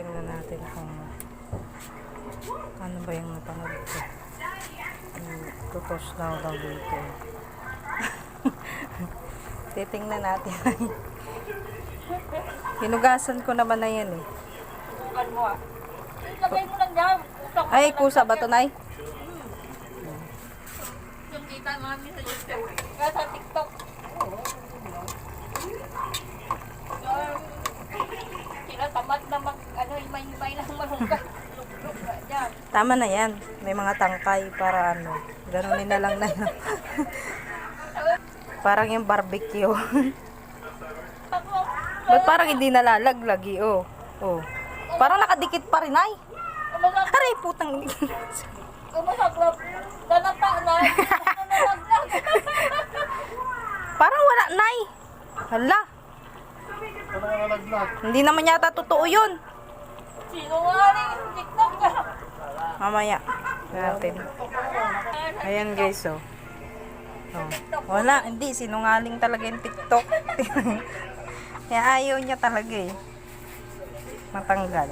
Titingnan natin kung ano ba yung napanood ko. Tutos daw dito. Titingnan natin. Hinugasan ko naman na yan eh. Bukan mo ah. Lagay mo lang dyan. Ay, kusa ba ito, Nay? Yung kita namin sa YouTube. Kaya sa TikTok. Sila tamad na may lang malungkat. Yan. Tama na yan. May mga tangkay para ano. Ganunin na lang na yun. Parang yung barbecue. Ba't parang hindi nalalaglag eh? Oh. Oh. Parang nakadikit pa rin ay. Aray, putang. Umasagrap. Danata na. Parang wala, Nay. Hala. Hindi naman yata totoo yun. Sino nga rin yung TikTok ka? Mamaya. Natin. Ayan guys, oh. Oh. Wala, hindi. Sinungaling talaga yung TikTok. Kaya ayaw niya talaga eh. Matanggal.